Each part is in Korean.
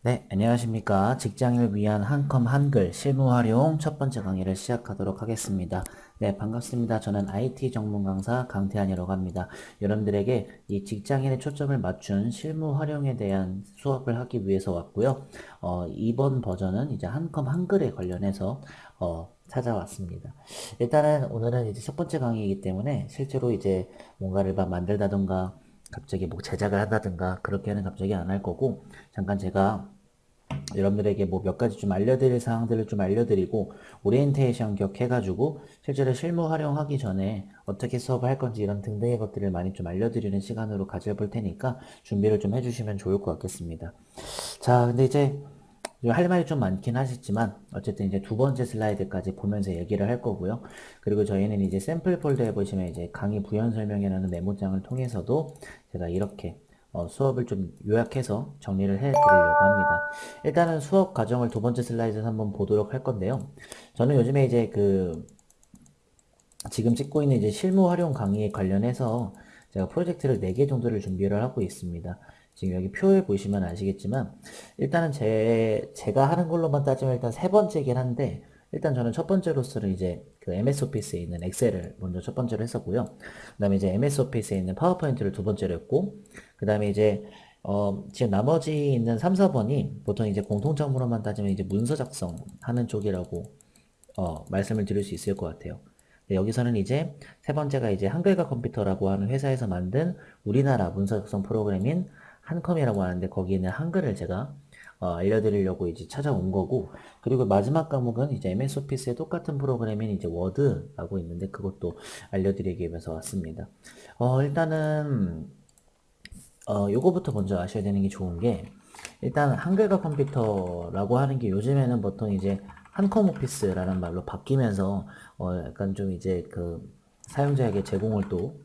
네, 안녕하십니까. 직장인을 위한 한컴 한글 실무 활용 첫 번째 강의를 시작하도록 하겠습니다. 네, 반갑습니다. 저는 IT 전문 강사 강태한이라고 합니다. 여러분들에게 이 직장인의 초점을 맞춘 실무 활용에 대한 수업을 하기 위해서 왔고요. 이번 버전은 이제 한컴 한글에 관련해서 찾아왔습니다. 일단은 오늘은 이제 첫 번째 강의이기 때문에 실제로 이제 뭔가를 막 만들다던가 갑자기 뭐 제작을 한다든가 그렇게는 갑자기 안 할 거고, 잠깐 제가 여러분들에게 뭐 몇 가지 좀 알려드릴 사항들을 좀 알려드리고, 오리엔테이션 격해가지고 실제로 실무 활용하기 전에 어떻게 수업을 할 건지 이런 등등의 것들을 많이 좀 알려드리는 시간으로 가져볼 테니까 준비를 좀 해주시면 좋을 것 같겠습니다. 자, 근데 이제 할 말이 좀 많긴 하시지만 어쨌든 이제 두 번째 슬라이드까지 보면서 얘기를 할 거고요. 그리고 저희는 이제 샘플 폴더에 보시면 이제 강의 부연 설명이라는 메모장을 통해서도 제가 이렇게 수업을 좀 요약해서 정리를 해드리려고 합니다. 일단은 수업 과정을 두 번째 슬라이드에서 한번 보도록 할 건데요. 저는 요즘에 이제 지금 찍고 있는 이제 실무 활용 강의에 관련해서 제가 프로젝트를 4개 정도를 준비를 하고 있습니다. 지금 여기 표에 보시면 아시겠지만, 일단은 제가 하는 걸로만 따지면 일단 세 번째긴 한데, 일단 저는 첫 번째로서는 이제 그 MS 오피스에 있는 엑셀을 먼저 첫 번째로 했었고요. 그 다음에 이제 MS 오피스에 있는 파워포인트를 두 번째로 했고, 그 다음에 이제 지금 나머지 있는 3, 4번이 보통 이제 공통점으로만 따지면 이제 문서 작성하는 쪽이라고 말씀을 드릴 수 있을 것 같아요. 네, 여기서는 이제 세 번째가 이제 한글과 컴퓨터라고 하는 회사에서 만든 우리나라 문서 작성 프로그램인 한컴이라고 하는데, 거기에 있는 한글을 제가 알려드리려고 이제 찾아온 거고, 그리고 마지막 과목은 이제 MS 오피스의 똑같은 프로그램인 이제 워드라고 있는데, 그것도 알려드리기 위해서 왔습니다. 일단은 요거부터 먼저 아셔야 되는 게 좋은 게, 일단 한글과 컴퓨터라고 하는 게 요즘에는 보통 이제 한컴 오피스라는 말로 바뀌면서 약간 좀 이제 그 사용자에게 제공을 또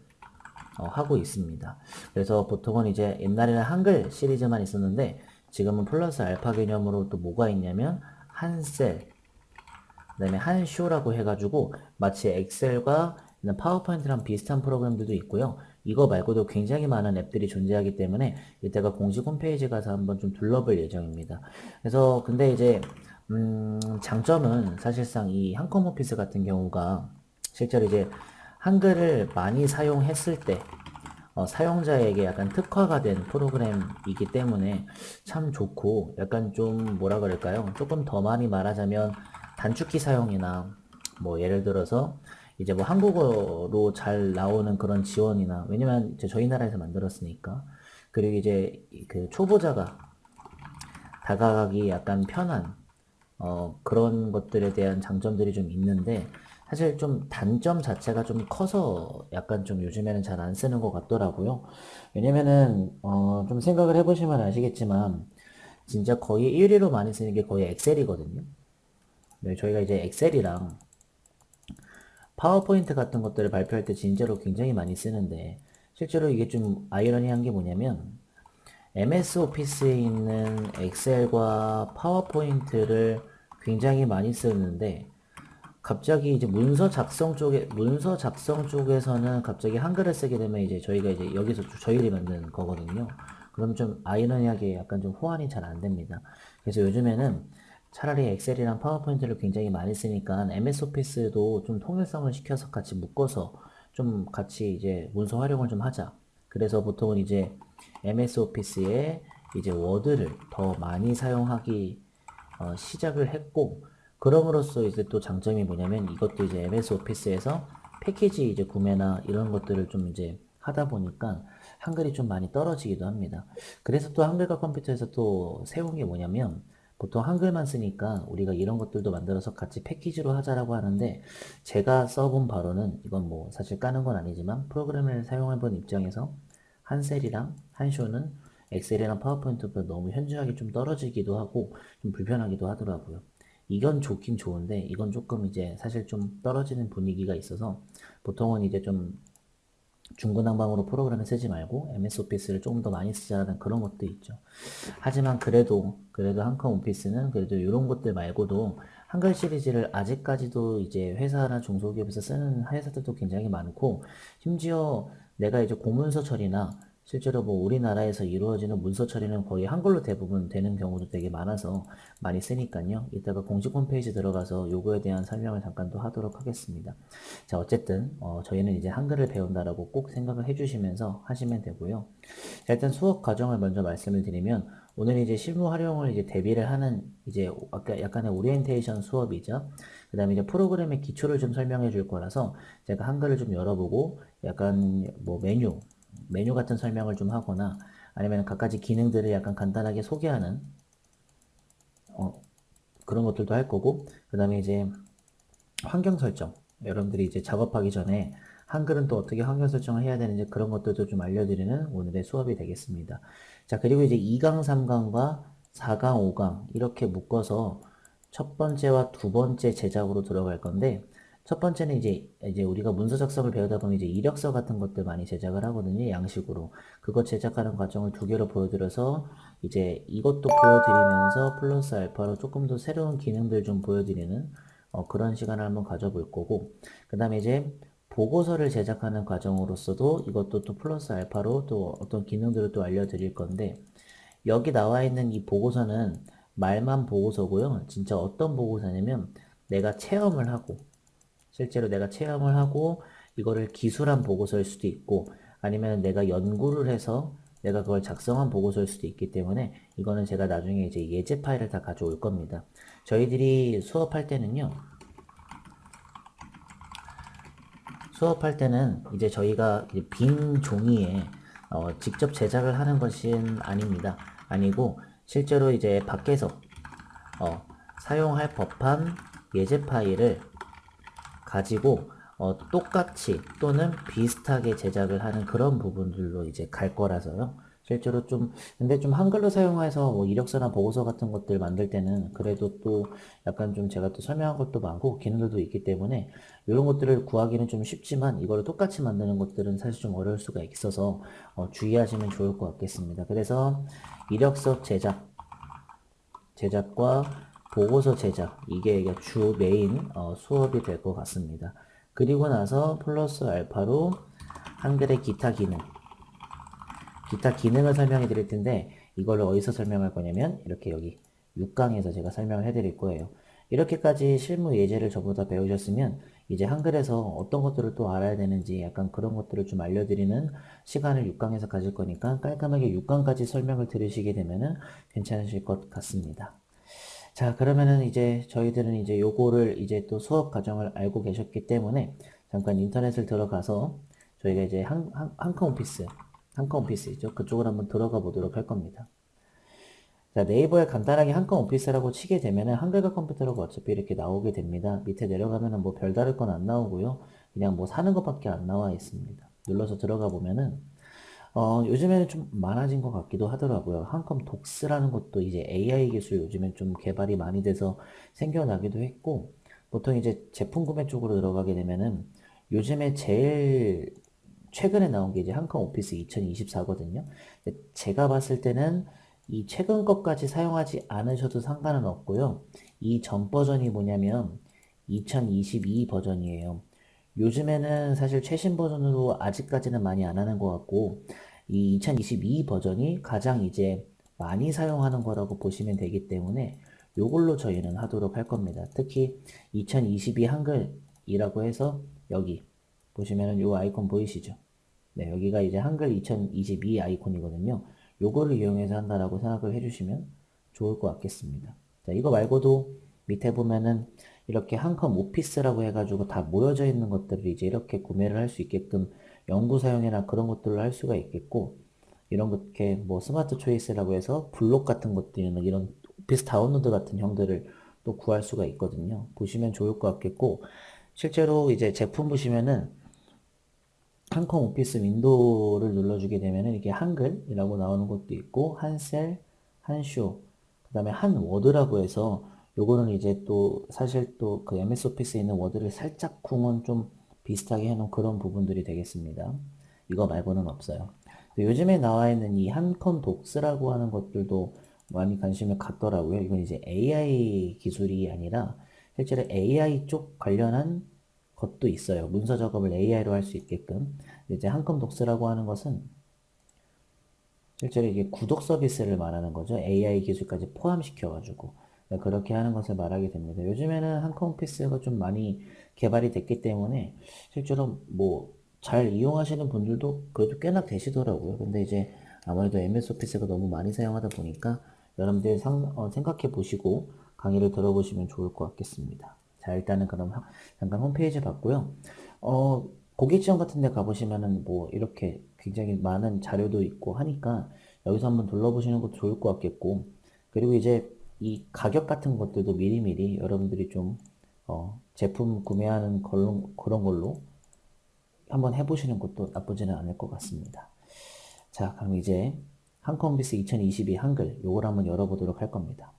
하고 있습니다. 그래서 보통은 이제 옛날에는 한글 시리즈만 있었는데, 지금은 플러스 알파 개념으로 또 뭐가 있냐면 한셀, 그다음에 한쇼라고 해가지고 마치 엑셀과 파워포인트랑 비슷한 프로그램들도 있고요. 이거 말고도 굉장히 많은 앱들이 존재하기 때문에 이따가 공식 홈페이지 가서 한번 좀 둘러볼 예정입니다. 그래서 근데 이제 장점은 사실상 이 한컴 오피스 같은 경우가 실제로 이제 한글을 많이 사용했을 때 사용자에게 약간 특화가 된 프로그램이기 때문에 참 좋고, 약간 좀 뭐라 그럴까요? 조금 더 많이 말하자면 단축키 사용이나 뭐 예를 들어서 이제 뭐 한국어로 잘 나오는 그런 지원이나, 왜냐면 이제 저희 나라에서 만들었으니까, 그리고 이제 그 초보자가 다가가기 약간 편한 그런 것들에 대한 장점들이 좀 있는데, 사실 좀 단점 자체가 좀 커서 약간 좀 요즘에는 잘 안 쓰는 것 같더라고요. 왜냐면은 좀 생각을 해보시면 아시겠지만, 진짜 거의 1위로 많이 쓰는 게 거의 엑셀이거든요. 네, 저희가 이제 엑셀이랑 파워포인트 같은 것들을 발표할 때 진짜로 굉장히 많이 쓰는데, 실제로 이게 좀 아이러니한 게 뭐냐면, MS 오피스에 있는 엑셀과 파워포인트를 굉장히 많이 쓰는데, 갑자기 이제 문서 작성 쪽에서는 갑자기 한글을 쓰게 되면 이제 저희가 이제 여기서 저희들이 만든 거거든요. 그럼 좀 아이러니하게 약간 좀 호환이 잘 안 됩니다. 그래서 요즘에는 차라리 엑셀이랑 파워포인트를 굉장히 많이 쓰니까 MS 오피스도 좀 통일성을 시켜서 같이 묶어서 좀 같이 이제 문서 활용을 좀 하자. 그래서 보통은 이제 MS 오피스에 이제 워드를 더 많이 사용하기 시작을 했고, 그럼으로써 이제 또 장점이 뭐냐면, 이것도 이제 MS 오피스에서 패키지 이제 구매나 이런 것들을 좀 이제 하다 보니까 한글이 좀 많이 떨어지기도 합니다. 그래서 또 한글과 컴퓨터에서 또 세운 게 뭐냐면, 보통 한글만 쓰니까 우리가 이런 것들도 만들어서 같이 패키지로 하자라고 하는데, 제가 써본 바로는, 이건 뭐 사실 까는 건 아니지만 프로그램을 사용해본 입장에서 한셀이랑 한쇼는 엑셀이랑 파워포인트보다 너무 현저하게 좀 떨어지기도 하고 좀 불편하기도 하더라고요. 이건 좋긴 좋은데, 이건 조금 이제 사실 좀 떨어지는 분위기가 있어서 보통은 이제 좀 중구난방으로 프로그램을 쓰지 말고 MS 오피스를 조금 더 많이 쓰자는 그런 것도 있죠. 하지만 그래도 한컴 오피스는 그래도 이런 것들 말고도 한글 시리즈를 아직까지도 이제 회사나 중소기업에서 쓰는 회사들도 굉장히 많고, 심지어 내가 이제 공문서 처리나 실제로 뭐 우리나라에서 이루어지는 문서 처리는 거의 한글로 대부분 되는 경우도 되게 많아서 많이 쓰니까요. 이따가 공식 홈페이지 들어가서 요거에 대한 설명을 잠깐 또 하도록 하겠습니다. 자, 어쨌든 저희는 이제 한글을 배운다라고 꼭 생각을 해주시면서 하시면 되고요. 자, 일단 수업 과정을 먼저 말씀을 드리면 오늘 이제 실무 활용을 이제 대비를 하는 이제 아까 약간의 오리엔테이션 수업이죠. 그 다음에 이제 프로그램의 기초를 좀 설명해 줄 거라서 제가 한글을 좀 열어보고 약간 뭐 메뉴 같은 설명을 좀 하거나 아니면 갖가지 기능들을 약간 간단하게 소개하는 그런 것들도 할 거고, 그 다음에 이제 환경 설정, 여러분들이 이제 작업하기 전에 한글은 또 어떻게 환경 설정을 해야 되는지 그런 것들도 좀 알려드리는 오늘의 수업이 되겠습니다. 자, 그리고 이제 2강, 3강과 4강, 5강 이렇게 묶어서 첫 번째와 두 번째 제작으로 들어갈 건데, 첫 번째는 이제 우리가 문서 작성을 배우다 보면 이제 이력서 같은 것들 많이 제작을 하거든요. 양식으로. 그거 제작하는 과정을 두 개로 보여드려서 이제 이것도 보여드리면서 플러스 알파로 조금 더 새로운 기능들 좀 보여드리는 그런 시간을 한번 가져볼 거고, 그 다음에 이제 보고서를 제작하는 과정으로서도 이것도 또 플러스 알파로 또 어떤 기능들을 또 알려드릴 건데, 여기 나와 있는 이 보고서는 말만 보고서고요. 진짜 어떤 보고서냐면 내가 체험을 하고, 실제로 내가 체험을 하고 이거를 기술한 보고서일 수도 있고 아니면 내가 연구를 해서 내가 그걸 작성한 보고서일 수도 있기 때문에 이거는 제가 나중에 이제 예제 파일을 다 가져올 겁니다. 저희들이 수업할 때는 이제 저희가 이제 빈 종이에 직접 제작을 하는 것은 아닙니다. 아니고 실제로 이제 밖에서 사용할 법한 예제 파일을 가지고 똑같이 또는 비슷하게 제작을 하는 그런 부분들로 이제 갈 거라서요. 실제로 근데 좀 한글로 사용해서 뭐 이력서나 보고서 같은 것들 만들 때는 그래도 또 약간 좀 제가 또 설명한 것도 많고 기능들도 있기 때문에 이런 것들을 구하기는 좀 쉽지만 이거를 똑같이 만드는 것들은 사실 좀 어려울 수가 있어서 주의하시면 좋을 것 같겠습니다. 그래서 이력서 제작과 보고서 제작 이게 주 메인 수업이 될 것 같습니다. 그리고 나서 플러스 알파로 한글의 기타 기능을 설명해 드릴 텐데 이걸 어디서 설명할 거냐면 이렇게 여기 6강에서 제가 설명을 해 드릴 거예요. 이렇게까지 실무 예제를 전부 다 배우셨으면 이제 한글에서 어떤 것들을 또 알아야 되는지 약간 그런 것들을 좀 알려드리는 시간을 6강에서 가질 거니까 깔끔하게 6강까지 설명을 들으시게 되면은 괜찮으실 것 같습니다. 자, 그러면은 이제 저희들은 이제 요거를 이제 또 수업 과정을 알고 계셨기 때문에 잠깐 인터넷을 들어가서 저희가 이제 한컴 오피스죠. 그쪽으로 한번 들어가 보도록 할 겁니다. 자, 네이버에 간단하게 한컴 오피스라고 치게 되면은 한글과 컴퓨터라고 어차피 이렇게 나오게 됩니다. 밑에 내려가면은 뭐 별다를 건 안 나오고요. 그냥 뭐 사는 것밖에 안 나와 있습니다. 눌러서 들어가 보면은 요즘에는 좀 많아진 것 같기도 하더라고요. 한컴 독스라는 것도 이제 AI 기술 요즘엔 좀 개발이 많이 돼서 생겨나기도 했고, 보통 이제 제품 구매 쪽으로 들어가게 되면은 요즘에 제일 최근에 나온 게 이제 한컴 오피스 2024거든요. 제가 봤을 때는 이 최근 것까지 사용하지 않으셔도 상관은 없고요. 이 전 버전이 뭐냐면 2022 버전이에요. 요즘에는 사실 최신 버전으로 아직까지는 많이 안 하는 것 같고, 이 2022 버전이 가장 이제 많이 사용하는 거라고 보시면 되기 때문에 요걸로 저희는 하도록 할 겁니다. 특히 2022 한글이라고 해서 여기 보시면은 요 아이콘 보이시죠? 네, 여기가 이제 한글 2022 아이콘이거든요. 요거를 이용해서 한다라고 생각을 해주시면 좋을 것 같겠습니다. 자, 이거 말고도 밑에 보면은 이렇게 한컴 오피스라고 해가지고 다 모여져 있는 것들을 이제 이렇게 구매를 할 수 있게끔 연구 사용이나 그런 것들을 할 수가 있겠고, 이런 것게 뭐 스마트 초이스라고 해서 블록 같은 것들이나 이런 오피스 다운로드 같은 형들을 또 구할 수가 있거든요. 보시면 좋을 것 같겠고, 실제로 이제 제품 보시면은 한컴 오피스 윈도우를 눌러주게 되면은 이게 한글이라고 나오는 것도 있고 한셀, 한쇼, 그 다음에 한워드라고 해서 요거는 이제 또 사실 또 그 MS 오피스에 있는 워드를 살짝 쿵은 좀 비슷하게 해놓은 그런 부분들이 되겠습니다. 이거 말고는 없어요. 요즘에 나와 있는 이 한컴 독스라고 하는 것들도 많이 관심을 갖더라고요. 이건 이제 AI 기술이 아니라 실제로 AI 쪽 관련한 것도 있어요. 문서 작업을 AI로 할 수 있게끔. 이제 한컴 독스라고 하는 것은 실제로 이게 구독 서비스를 말하는 거죠. AI 기술까지 포함시켜가지고. 네, 그렇게 하는 것을 말하게 됩니다. 요즘에는 한컴오피스가 좀 많이 개발이 됐기 때문에 실제로 뭐 잘 이용하시는 분들도 그래도 꽤나 되시더라고요. 근데 이제 아무래도 MS 오피스가 너무 많이 사용하다 보니까 여러분들 생각해 보시고 강의를 들어보시면 좋을 것 같겠습니다. 자, 일단은 그럼 잠깐 홈페이지 봤고요. 고객 지원 같은 데 가보시면은 뭐 이렇게 굉장히 많은 자료도 있고 하니까 여기서 한번 둘러보시는 것도 좋을 것 같겠고, 그리고 이제 이 가격 같은 것들도 미리미리 여러분들이 좀 제품 구매하는 그런 걸로 한번 해보시는 것도 나쁘지는 않을 것 같습니다. 자, 그럼 이제 한컴비스 2022 한글 요걸 한번 열어보도록 할 겁니다.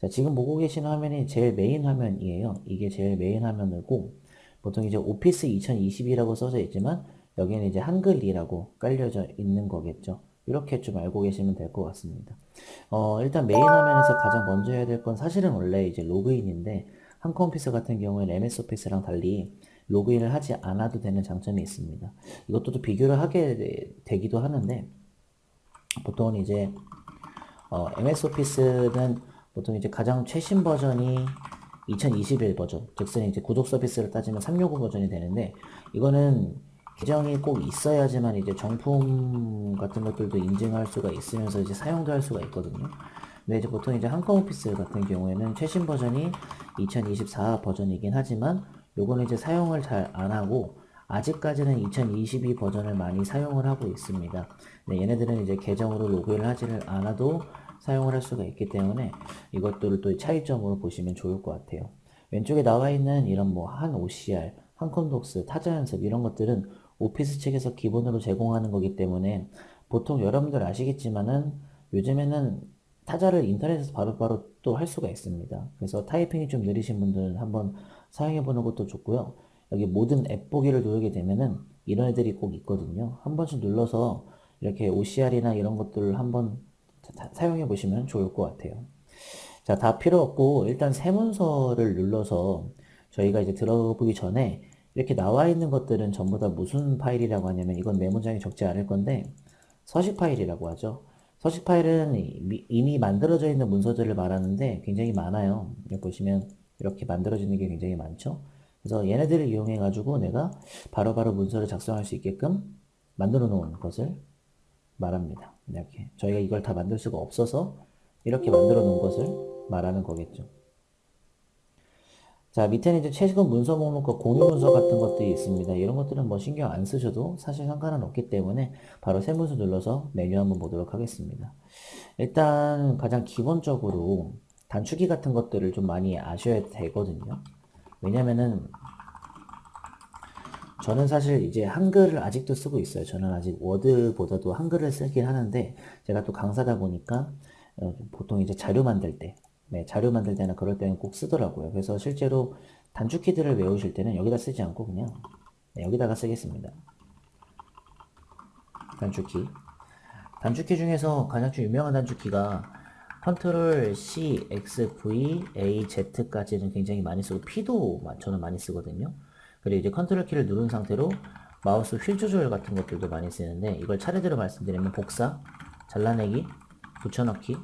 자, 지금 보고 계시는 화면이 제일 메인 화면이에요. 이게 제일 메인 화면이고, 보통 이제 오피스 2020이라고 써져 있지만, 여기는 이제 한글이라고 깔려져 있는 거겠죠. 이렇게 좀 알고 계시면 될 것 같습니다. 일단 메인 화면에서 가장 먼저 해야 될 건 사실은 원래 이제 로그인인데, 한컴오피스 같은 경우에는 MS 오피스랑 달리 로그인을 하지 않아도 되는 장점이 있습니다. 이것도 또 비교를 하게 되기도 하는데, 보통은 이제 MS 오피스는 보통 이제 가장 최신 버전이 2021 버전, 즉슨 이제 구독 서비스를 따지면 365 버전이 되는데, 이거는 계정이 꼭 있어야지만 이제 정품 같은 것들도 인증할 수가 있으면서 이제 사용도 할 수가 있거든요. 근데 이제 보통 이제 한컴오피스 같은 경우에는 최신 버전이 2024 버전이긴 하지만, 요거는 이제 사용을 잘 안 하고 아직까지는 2022 버전을 많이 사용을 하고 있습니다. 네, 얘네들은 이제 계정으로 로그인을 하지를 않아도 사용을 할 수가 있기 때문에 이것들을 또 차이점으로 보시면 좋을 것 같아요. 왼쪽에 나와 있는 이런 뭐 한 OCR, 한컴독스, 타자연습 이런 것들은 오피스 측에서 기본으로 제공하는 거기 때문에 보통 여러분들 아시겠지만은 요즘에는 타자를 인터넷에서 바로바로 또 할 수가 있습니다. 그래서 타이핑이 좀 느리신 분들은 한번 사용해 보는 것도 좋고요. 여기 모든 앱 보기를 누르게 되면은 이런 애들이 꼭 있거든요. 한 번씩 눌러서 이렇게 OCR이나 이런 것들을 한번 사용해 보시면 좋을 것 같아요. 자, 다 필요 없고 일단 세문서를 눌러서 저희가 이제 들어보기 전에 이렇게 나와 있는 것들은 전부 다 무슨 파일이라고 하냐면 이건 메모장에 적지 않을 건데 서식 파일이라고 하죠. 서식 파일은 이미 만들어져 있는 문서들을 말하는데 굉장히 많아요. 여기 보시면 이렇게 만들어지는 게 굉장히 많죠. 그래서 얘네들을 이용해 가지고 내가 바로바로 문서를 작성할 수 있게끔 만들어 놓은 것을 말합니다. 이렇게 저희가 이걸 다 만들 수가 없어서 이렇게 만들어 놓은 것을 말하는 거겠죠. 자, 밑에는 이제 최근 문서 목록과 공유 문서 같은 것들이 있습니다. 이런 것들은 뭐 신경 안 쓰셔도 사실 상관은 없기 때문에 바로 새 문서 눌러서 메뉴 한번 보도록 하겠습니다. 일단 가장 기본적으로 단축키 같은 것들을 좀 많이 아셔야 되거든요. 왜냐면은 저는 사실 이제 한글을 아직도 쓰고 있어요. 저는 아직 워드보다도 한글을 쓰긴 하는데 제가 또 강사다 보니까 보통 이제 자료 만들 때, 네, 자료 만들 때나 그럴 때는 꼭 쓰더라고요. 그래서 실제로 단축키들을 외우실 때는 여기다 쓰지 않고 그냥 네, 여기다가 쓰겠습니다. 단축키. 단축키 중에서 가장 좀 유명한 단축키가 컨트롤 C, X, V, A, Z까지는 굉장히 많이 쓰고 P도 저는 많이 쓰거든요. 그리고 이제 컨트롤 키를 누른 상태로 마우스 휠 조절 같은 것들도 많이 쓰는데 이걸 차례대로 말씀드리면 복사, 잘라내기, 붙여넣기,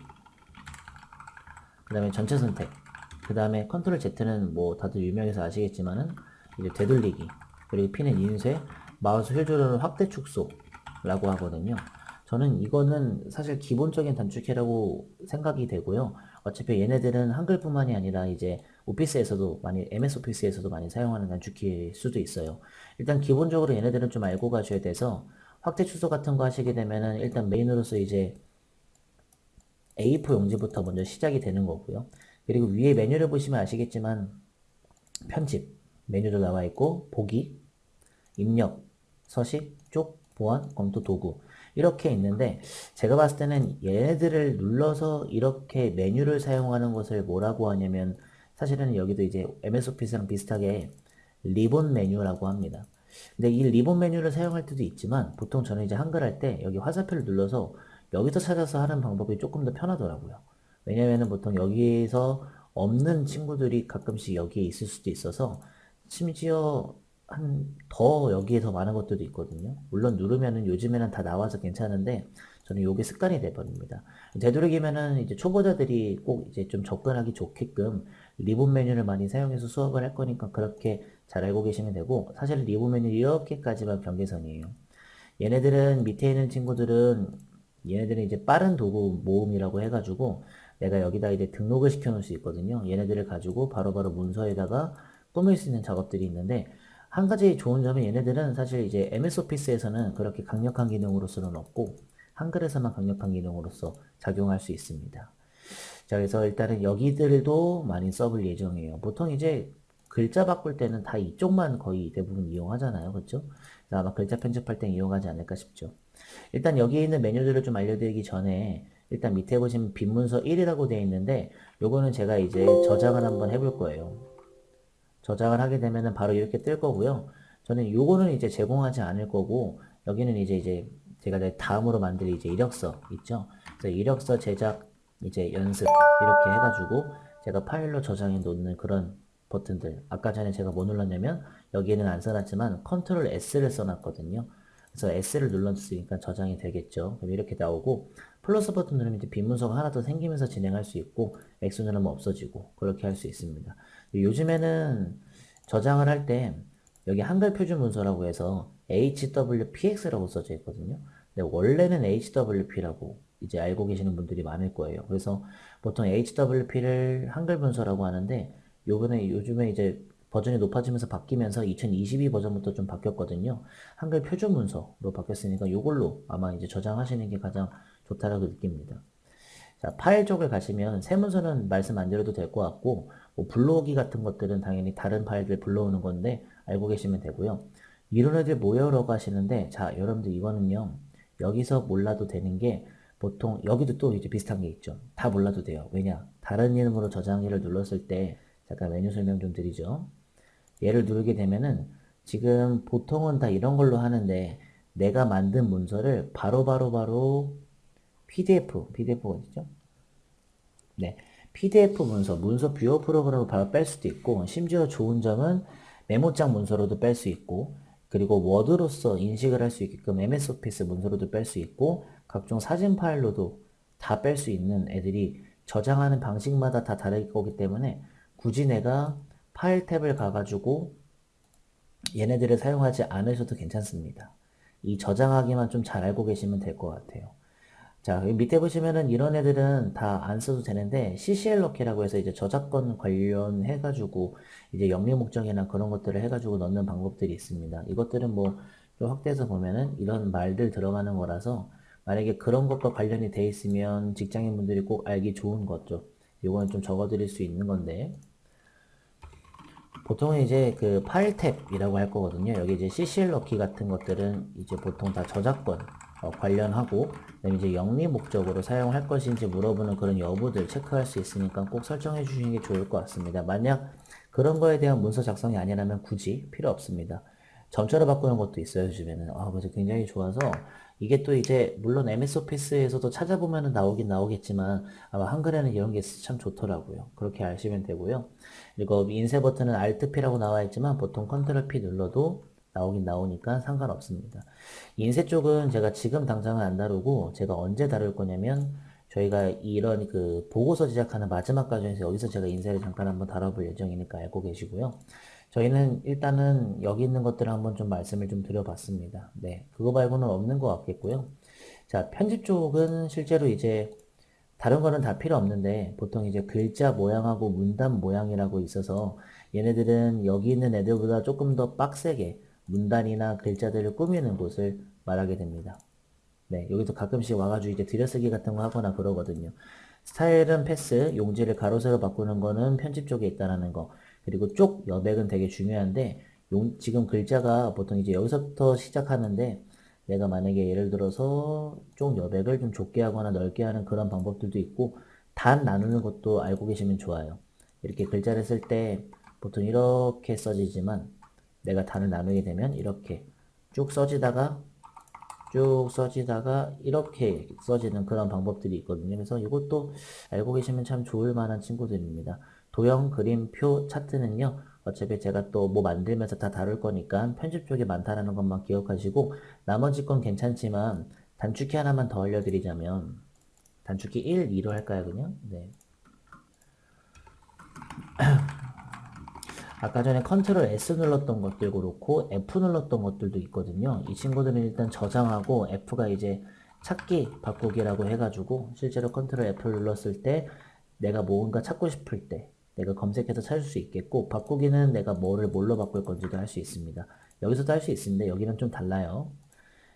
그 다음에 전체 선택, 그 다음에 컨트롤 Z는 뭐 다들 유명해서 아시겠지만은 이제 되돌리기, 그리고 P는 인쇄, 마우스 휠 조절은 확대 축소라고 하거든요. 저는 이거는 사실 기본적인 단축키라고 생각이 되고요. 어차피 얘네들은 한글뿐만이 아니라 이제 오피스에서도 많이, MS 오피스에서도 많이 사용하는 단축키일 수도 있어요. 일단 기본적으로 얘네들은 좀 알고 가셔야 돼서 확대 축소 같은 거 하시게 되면은 일단 메인으로서 이제 A4 용지부터 먼저 시작이 되는 거고요. 그리고 위에 메뉴를 보시면 아시겠지만 편집 메뉴도 나와 있고 보기, 입력, 서식, 쪽, 보안, 검토, 도구 이렇게 있는데 제가 봤을 때는 얘네들을 눌러서 이렇게 메뉴를 사용하는 것을 뭐라고 하냐면 사실은 여기도 이제 MS 오피스랑 비슷하게 리본 메뉴라고 합니다. 근데 이 리본 메뉴를 사용할 때도 있지만 보통 저는 이제 한글 할 때 여기 화살표를 눌러서 여기서 찾아서 하는 방법이 조금 더 편하더라고요. 왜냐면은 보통 여기서 없는 친구들이 가끔씩 여기에 있을 수도 있어서 심지어 한 더 여기에 더 많은 것들도 있거든요. 물론 누르면은 요즘에는 다 나와서 괜찮은데 저는 요게 습관이 돼버립니다. 되도록이면은 이제 초보자들이 꼭 이제 좀 접근하기 좋게끔 리본 메뉴를 많이 사용해서 수업을 할 거니까 그렇게 잘 알고 계시면 되고, 사실 리본 메뉴 이렇게까지만 경계선이에요. 얘네들은 밑에 있는 친구들은 얘네들은 이제 빠른 도구 모음이라고 해가지고 내가 여기다 이제 등록을 시켜 놓을 수 있거든요. 얘네들을 가지고 바로바로 문서에다가 꾸밀 수 있는 작업들이 있는데, 한 가지 좋은 점은 얘네들은 사실 이제 MS 오피스에서는 그렇게 강력한 기능으로서는 없고 한글에서만 강력한 기능으로서 작용할 수 있습니다. 자, 그래서 일단은 여기들도 많이 써볼 예정이에요. 보통 이제 글자 바꿀 때는 다 이쪽만 거의 대부분 이용하잖아요. 그렇죠? 아마 글자 편집할 땐 이용하지 않을까 싶죠. 일단 여기 있는 메뉴들을 좀 알려드리기 전에 일단 밑에 보시면 빈문서 1이라고 되어 있는데, 요거는 제가 이제 저장을 한번 해볼 거예요. 저장을 하게 되면은 바로 이렇게 뜰 거고요. 저는 요거는 이제 제공하지 않을 거고, 여기는 이제 제가 다음으로 만들 이제 이력서 있죠. 그래서 이력서 제작 이제 연습 이렇게 해가지고 제가 파일로 저장해 놓는 그런 버튼들. 아까 전에 제가 뭐 눌렀냐면 여기에는 안 써놨지만 컨트롤 S를 써놨거든요. 그래서 S를 눌렀으니까 저장이 되겠죠. 그럼 이렇게 나오고, 플러스 버튼 누르면 이제 빈 문서가 하나 더 생기면서 진행할 수 있고, X 누르면 없어지고 그렇게 할 수 있습니다. 요즘에는 저장을 할 때 여기 한글 표준 문서라고 해서 HWPX라고 써져 있거든요. 근데 원래는 HWP라고 이제 알고 계시는 분들이 많을 거예요. 그래서 보통 HWP를 한글 문서라고 하는데, 요즘에 이제 버전이 높아지면서 바뀌면서 2022 버전부터 좀 바뀌었거든요. 한글 표준 문서로 바뀌었으니까 요걸로 아마 이제 저장하시는 게 가장 좋다라고 느낍니다. 자, 파일 쪽을 가시면 새 문서는 말씀 안 드려도 될 것 같고, 뭐 불러오기 같은 것들은 당연히 다른 파일들 불러오는 건데 알고 계시면 되고요. 이런 애들 모여라고 하시는데, 자, 여러분들 이거는요, 여기서 몰라도 되는 게, 보통 여기도 또 이제 비슷한 게 있죠. 다 몰라도 돼요. 왜냐? 다른 이름으로 저장기를 눌렀을 때, 잠깐 메뉴 설명 좀 드리죠. 얘를 누르게 되면은 지금 보통은 다 이런 걸로 하는데, 내가 만든 문서를 바로 PDF가 어디죠? 네. PDF 문서 뷰어 프로그램으로 바로 뺄 수도 있고, 심지어 좋은 점은 메모장 문서로도 뺄 수 있고, 그리고 워드로서 인식을 할 수 있게끔 MS 오피스 문서로도 뺄 수 있고, 각종 사진 파일로도 다 뺄 수 있는 애들이 저장하는 방식마다 다 다를 거기 때문에 굳이 내가 파일 탭을 가가지고 얘네들을 사용하지 않으셔도 괜찮습니다. 이 저장하기만 좀 잘 알고 계시면 될 것 같아요. 자, 여기 밑에 보시면은 이런 애들은 다 안 써도 되는데, CCL 넣기라고 해서 이제 저작권 관련해가지고 이제 영리 목적이나 그런 것들을 해가지고 넣는 방법들이 있습니다. 이것들은 뭐 좀 확대해서 보면은 이런 말들 들어가는 거라서 만약에 그런 것과 관련이 돼 있으면 직장인분들이 꼭 알기 좋은 거죠. 이거는 좀 적어드릴 수 있는 건데, 보통은 이제 그 파일 탭이라고 할 거거든요. 여기 이제 CCL 넣기 같은 것들은 이제 보통 다 저작권 관련하고, 그다음에 이제 영리 목적으로 사용할 것인지 물어보는 그런 여부들 체크할 수 있으니까 꼭 설정해 주시는 게 좋을 것 같습니다. 만약 그런 거에 대한 문서 작성이 아니라면 굳이 필요 없습니다. 점자로 바꾸는 것도 있어요, 요즘에는. 그래서 굉장히 좋아서, 이게 또 이제 물론 MS 오피스에서도 찾아보면은 나오긴 나오겠지만 아마 한글에는 이런 게 참 좋더라고요. 그렇게 아시면 되고요. 그리고 인쇄 버튼은 Alt P라고 나와 있지만 보통 Ctrl P 눌러도 나오긴 나오니까 상관없습니다. 인쇄 쪽은 제가 지금 당장은 안 다루고 제가 언제 다룰 거냐면, 저희가 이런 그 보고서 제작하는 마지막 과정에서 여기서 제가 인쇄를 잠깐 한번 다뤄볼 예정이니까 알고 계시고요. 저희는 일단은 여기 있는 것들을 한번 좀 말씀을 좀 드려봤습니다. 네, 그거 말고는 없는 것 같겠고요. 자, 편집 쪽은 실제로 이제 다른 거는 다 필요 없는데, 보통 이제 글자 모양하고 문단 모양이라고 있어서 얘네들은 여기 있는 애들보다 조금 더 빡세게 문단이나 글자들을 꾸미는 곳을 말하게 됩니다. 네, 여기서 가끔씩 와가지고 이제 들여쓰기 같은 거 하거나 그러거든요. 스타일은 패스, 용지를 가로 세로 바꾸는 거는 편집 쪽에 있다라는 거. 그리고 쪽 여백은 되게 중요한데, 지금 글자가 보통 이제 여기서부터 시작하는데, 내가 만약에 예를 들어서 쪽 여백을 좀 좁게 하거나 넓게 하는 그런 방법들도 있고, 단 나누는 것도 알고 계시면 좋아요. 이렇게 글자를 쓸 때 보통 이렇게 써지지만, 내가 단을 나누게 되면 이렇게 쭉 써지다가 이렇게 써지는 그런 방법들이 있거든요. 그래서 이것도 알고 계시면 참 좋을 만한 친구들입니다. 도형, 그림, 표, 차트는요, 어차피 제가 또 뭐 만들면서 다 다룰 거니까 편집 쪽에 많다라는 것만 기억하시고, 나머지 건 괜찮지만 단축키 하나만 더 알려드리자면 단축키 1, 2로 할까요 그냥? 네. 아까 전에 컨트롤 S 눌렀던 것들 그렇고 F 눌렀던 것들도 있거든요. 이 친구들은 일단 저장하고 F가 이제 찾기 바꾸기라고 해가지고 실제로 컨트롤 F를 눌렀을 때 내가 뭔가 찾고 싶을 때 내가 검색해서 찾을 수 있겠고 바꾸기는 내가 뭐를 뭘로 바꿀 건지도 할 수 있습니다. 여기서도 할 수 있는데 여기는 좀 달라요.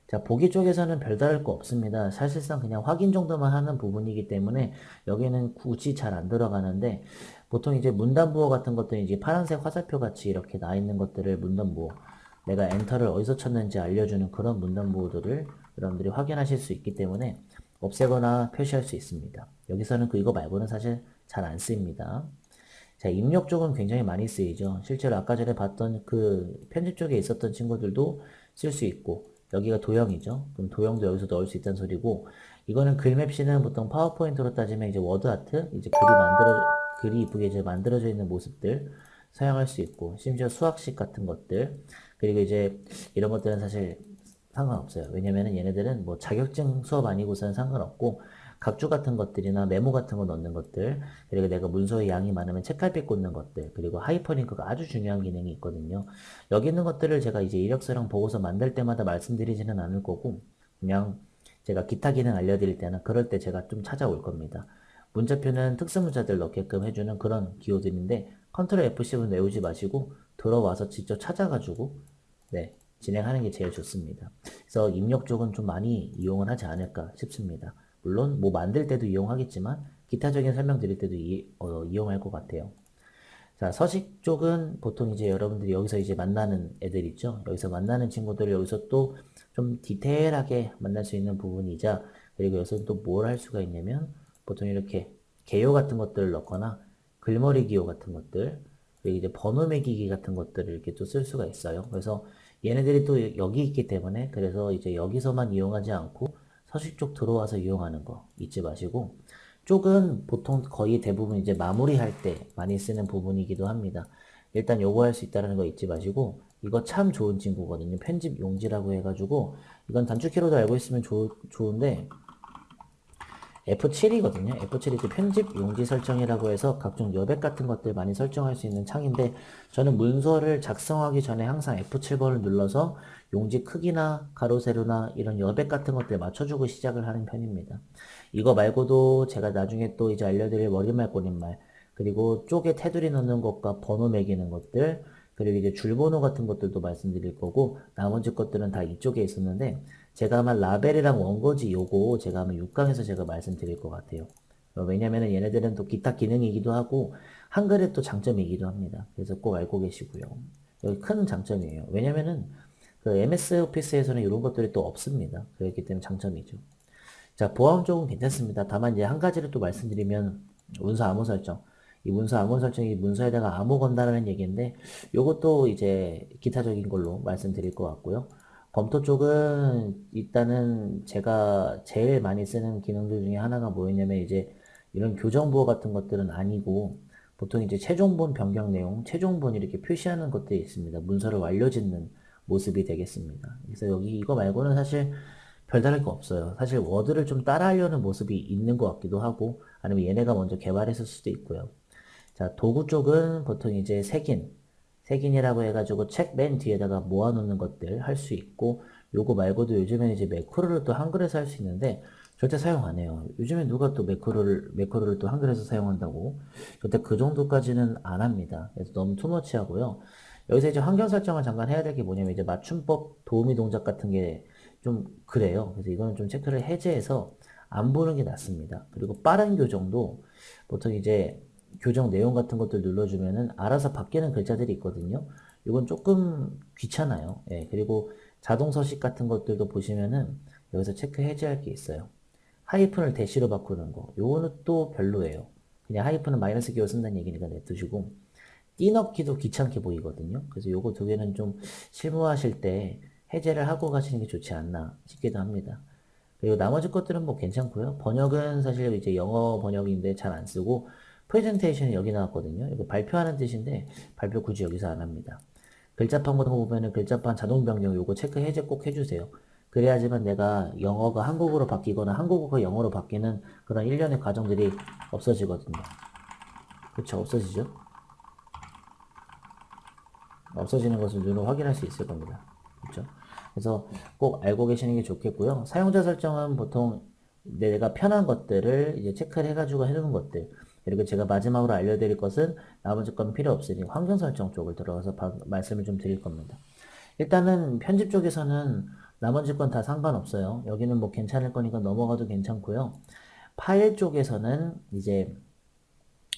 자, 보기 쪽에서는 별다를 거 없습니다. 사실상 그냥 확인 정도만 하는 부분이기 때문에 여기는 굳이 잘 안 들어가는데 보통 이제 문단부호 같은 것들은 이제 파란색 화살표 같이 이렇게 나 있는 것들을 문단부호 내가 엔터를 어디서 쳤는지 알려주는 그런 문단부호들을 여러분들이 확인하실 수 있기 때문에 없애거나 표시할 수 있습니다. 여기서는 이거 말고는 사실 잘 안 쓰입니다. 자, 입력 쪽은 굉장히 많이 쓰이죠. 실제로 아까 전에 봤던 그 편집 쪽에 있었던 친구들도 쓸 수 있고 여기가 도형이죠. 그럼 도형도 여기서 넣을 수 있다는 소리고 이거는 글맵시는 보통 파워포인트로 따지면 이제 워드 아트 이제 글이 이쁘게 이제 만들어져 있는 모습들 사용할 수 있고 심지어 수학식 같은 것들 그리고 이제 이런 것들은 사실 상관없어요. 왜냐면은 얘네들은 뭐 자격증 수업 아니고서는 상관없고 각주 같은 것들이나 메모 같은 거 넣는 것들 그리고 내가 문서의 양이 많으면 책갈피 꽂는 것들 그리고 하이퍼링크가 아주 중요한 기능이 있거든요. 여기 있는 것들을 제가 이제 이력서랑 보고서 만들 때마다 말씀드리지는 않을 거고 그냥 제가 기타 기능 알려드릴 때나 그럴 때 제가 좀 찾아올 겁니다. 문자표는 특수문자들 넣게끔 해주는 그런 기호들인데 컨트롤 F10은 외우지 마시고 들어와서 직접 찾아가지고 네, 진행하는 게 제일 좋습니다. 그래서 입력 쪽은 좀 많이 이용을 하지 않을까 싶습니다. 물론 뭐 만들 때도 이용하겠지만 기타적인 설명 드릴 때도 이용할 것 같아요. 자, 서식 쪽은 보통 이제 여러분들이 여기서 이제 만나는 애들 있죠. 여기서 만나는 친구들을 여기서 또 좀 디테일하게 만날 수 있는 부분이자 그리고 여기서 또 뭘 할 수가 있냐면 보통 이렇게 개요 같은 것들을 넣거나 글머리 기호 같은 것들 그리고 이제 번호 매기기 같은 것들을 이렇게 또 쓸 수가 있어요. 그래서 얘네들이 또 여기 있기 때문에 그래서 이제 여기서만 이용하지 않고 서식 쪽 들어와서 이용하는 거 잊지 마시고 쪽은 보통 거의 대부분 이제 마무리할 때 많이 쓰는 부분이기도 합니다. 일단 요거 할 수 있다는 거 잊지 마시고 이거 참 좋은 친구거든요. 편집 용지라고 해가지고 이건 단축키로도 알고 있으면 좋은데 F7이거든요. F7이 편집 용지 설정이라고 해서 각종 여백 같은 것들 많이 설정할 수 있는 창인데 저는 문서를 작성하기 전에 항상 F7번을 눌러서 용지 크기나 가로 세로나 이런 여백 같은 것들 맞춰주고 시작을 하는 편입니다. 이거 말고도 제가 나중에 또 이제 알려드릴 머릿말 꼬릿말 그리고 쪽에 테두리 넣는 것과 번호 매기는 것들 그리고 이제 줄번호 같은 것들도 말씀드릴 거고 나머지 것들은 다 이쪽에 있었는데 제가 아마 라벨이랑 원고지 요거 제가 아마 6강에서 제가 말씀드릴 것 같아요. 왜냐면은 얘네들은 또 기타 기능이기도 하고 한글의 또 장점이기도 합니다. 그래서 꼭 알고 계시고요. 여기 큰 장점이에요. 왜냐면은 그 MS 오피스에서는 이런 것들이 또 없습니다. 그렇기 때문에 장점이죠. 자, 보안 쪽은 괜찮습니다. 다만 이제 한 가지를 또 말씀드리면 문서 암호 설정. 이 문서 암호 설정이 문서에다가 암호 건다라는 얘기인데 요것도 이제 기타적인 걸로 말씀드릴 것 같고요. 검토 쪽은 일단은 제가 제일 많이 쓰는 기능들 중에 하나가 뭐였냐면 이제 이런 교정부호 같은 것들은 아니고 보통 이제 최종본 변경 내용, 최종본 이렇게 표시하는 것들이 있습니다. 문서를 완료짓는 모습이 되겠습니다. 그래서 여기 이거 말고는 사실 별다를 거 없어요. 사실 워드를 좀 따라하려는 모습이 있는 것 같기도 하고 아니면 얘네가 먼저 개발했을 수도 있고요. 자, 도구 쪽은 보통 이제 색인이라고 해가지고 책 맨 뒤에다가 모아놓는 것들 할 수 있고 요거 말고도 요즘에는 이제 매크로를 또 한글에서 할 수 있는데 절대 사용 안 해요. 요즘에 누가 또 매크로를 또 한글에서 사용한다고 절대 그 정도까지는 안 합니다. 그래서 너무 투머치 하고요. 여기서 이제 환경 설정을 잠깐 해야 될 게 뭐냐면 이제 맞춤법 도우미 동작 같은 게 좀 그래요. 그래서 이거는 좀 체크를 해제해서 안 보는 게 낫습니다. 그리고 빠른 교정도 보통 이제 교정 내용 같은 것들 눌러주면은 알아서 바뀌는 글자들이 있거든요. 이건 조금 귀찮아요. 예, 그리고 자동 서식 같은 것들도 보시면은 여기서 체크 해제할 게 있어요. 하이픈을 대시로 바꾸는 거. 요거는 또 별로예요. 그냥 하이픈은 마이너스 기호 쓴다는 얘기니까 냅두시고 띄 넣기도 귀찮게 보이거든요. 그래서 요거 두 개는 좀 실무하실 때 해제를 하고 가시는 게 좋지 않나 싶기도 합니다. 그리고 나머지 것들은 뭐 괜찮고요. 번역은 사실 이제 영어 번역인데 잘 안 쓰고 프레젠테이션이 여기 나왔거든요. 이거 발표하는 뜻인데 발표 굳이 여기서 안 합니다. 글자판 같은 거 보면은 글자판 자동 변경 요거 체크 해제 꼭 해주세요. 그래야지만 내가 영어가 한국어로 바뀌거나 한국어가 영어로 바뀌는 그런 일련의 과정들이 없어지거든요. 그쵸? 없어지죠? 없어지는 것을 눈으로 확인할 수 있을 겁니다. 그렇죠? 그래서 꼭 알고 계시는 게 좋겠고요. 사용자 설정은 보통 내가 편한 것들을 이제 체크를 해가지고 해두는 것들. 그리고 제가 마지막으로 알려드릴 것은 나머지 건 필요 없으니 환경 설정 쪽을 들어가서 말씀을 좀 드릴 겁니다. 일단은 편집 쪽에서는 나머지 건 다 상관없어요. 여기는 뭐 괜찮을 거니까 넘어가도 괜찮고요. 파일 쪽에서는 이제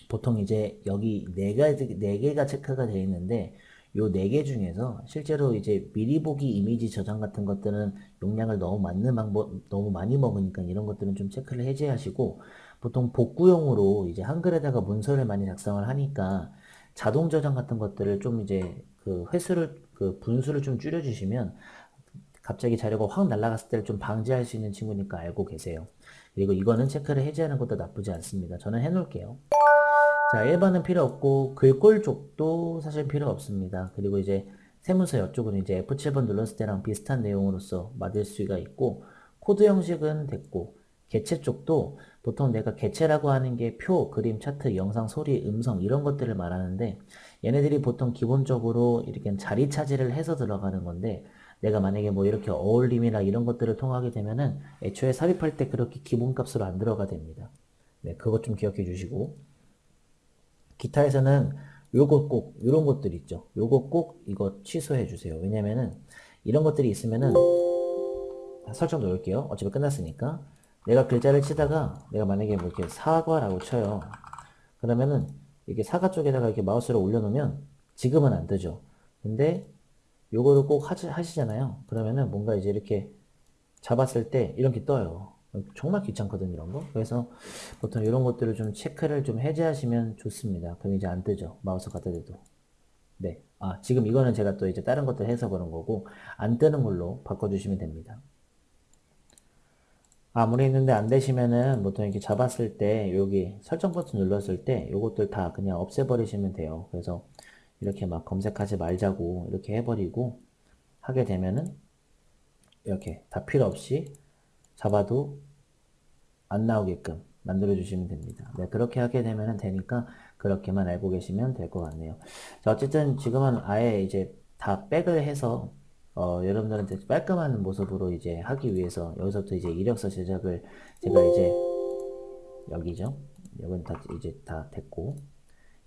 보통 이제 여기 네 개가 체크가 되어 있는데 요 네 개 중에서 실제로 이제 미리 보기 이미지 저장 같은 것들은 용량을 너무 많은 방법, 너무 많이 먹으니까 이런 것들은 좀 체크를 해제하시고 보통 복구용으로 이제 한글에다가 문서를 많이 작성을 하니까 자동 저장 같은 것들을 좀 이제 그 횟수를, 그 분수를 좀 줄여주시면 갑자기 자료가 확 날아갔을 때를 좀 방지할 수 있는 친구니까 알고 계세요. 그리고 이거는 체크를 해제하는 것도 나쁘지 않습니다. 저는 해놓을게요. 자, 1번은 필요 없고 글꼴 쪽도 사실 필요 없습니다. 그리고 이제 세무서 이쪽은 이제 F7번 눌렀을 때랑 비슷한 내용으로서 맞을 수가 있고 코드 형식은 됐고 개체 쪽도 보통 내가 개체라고 하는 게 표, 그림, 차트, 영상, 소리, 음성 이런 것들을 말하는데 얘네들이 보통 기본적으로 이렇게 자리 차지를 해서 들어가는 건데 내가 만약에 뭐 이렇게 어울림이나 이런 것들을 통하게 되면은 애초에 삽입할 때 그렇게 기본값으로 안 들어가 됩니다. 네, 그것 좀 기억해 주시고 기타에서는 요거 꼭 이런 것들 있죠. 요거 꼭 이거 취소해 주세요. 왜냐면은 이런 것들이 있으면은 설정 놓을게요. 어차피 끝났으니까 내가 글자를 치다가 내가 만약에 뭐 이렇게 사과라고 쳐요. 그러면은 이렇게 사과 쪽에다가 이렇게 마우스를 올려놓으면 지금은 안 뜨죠. 근데 요거를 꼭 하시잖아요. 그러면은 뭔가 이제 이렇게 잡았을 때 이렇게 떠요. 정말 귀찮거든요, 이런 거. 그래서 보통 이런 것들을 좀 체크를 좀 해제하시면 좋습니다. 그럼 이제 안 뜨죠. 마우스 갖다 대도. 네. 아, 지금 이거는 제가 또 이제 다른 것들 해서 그런 거고, 안 뜨는 걸로 바꿔주시면 됩니다. 아무리 했는데 안 되시면은 보통 이렇게 잡았을 때, 여기 설정 버튼 눌렀을 때, 요것들 다 그냥 없애버리시면 돼요. 그래서 이렇게 막 검색하지 말자고 이렇게 해버리고, 하게 되면은 이렇게 다 필요 없이 잡아도 안 나오게끔 만들어 주시면 됩니다. 네, 그렇게 하게 되면 되니까 그렇게만 알고 계시면 될 것 같네요. 자, 어쨌든 지금은 아예 이제 다 백을 해서 여러분들한테 깔끔한 모습으로 이제 하기 위해서 여기서부터 이제 이력서 제작을 제가 이제 여기죠. 여기는 다 이제 다 됐고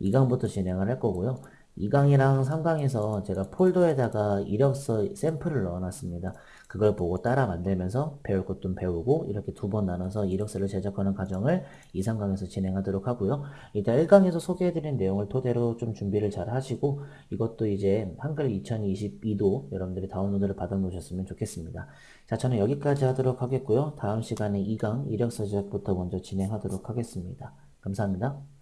2강부터 진행을 할 거고요. 2강이랑 3강에서 제가 폴더에다가 이력서 샘플을 넣어놨습니다. 그걸 보고 따라 만들면서 배울 것도 배우고 이렇게 두 번 나눠서 이력서를 제작하는 과정을 2, 3강에서 진행하도록 하고요. 이따 1강에서 소개해드린 내용을 토대로 좀 준비를 잘 하시고 이것도 이제 한글 2022도 여러분들이 다운로드를 받아 놓으셨으면 좋겠습니다. 자, 저는 여기까지 하도록 하겠고요. 다음 시간에 2강 이력서 제작부터 먼저 진행하도록 하겠습니다. 감사합니다.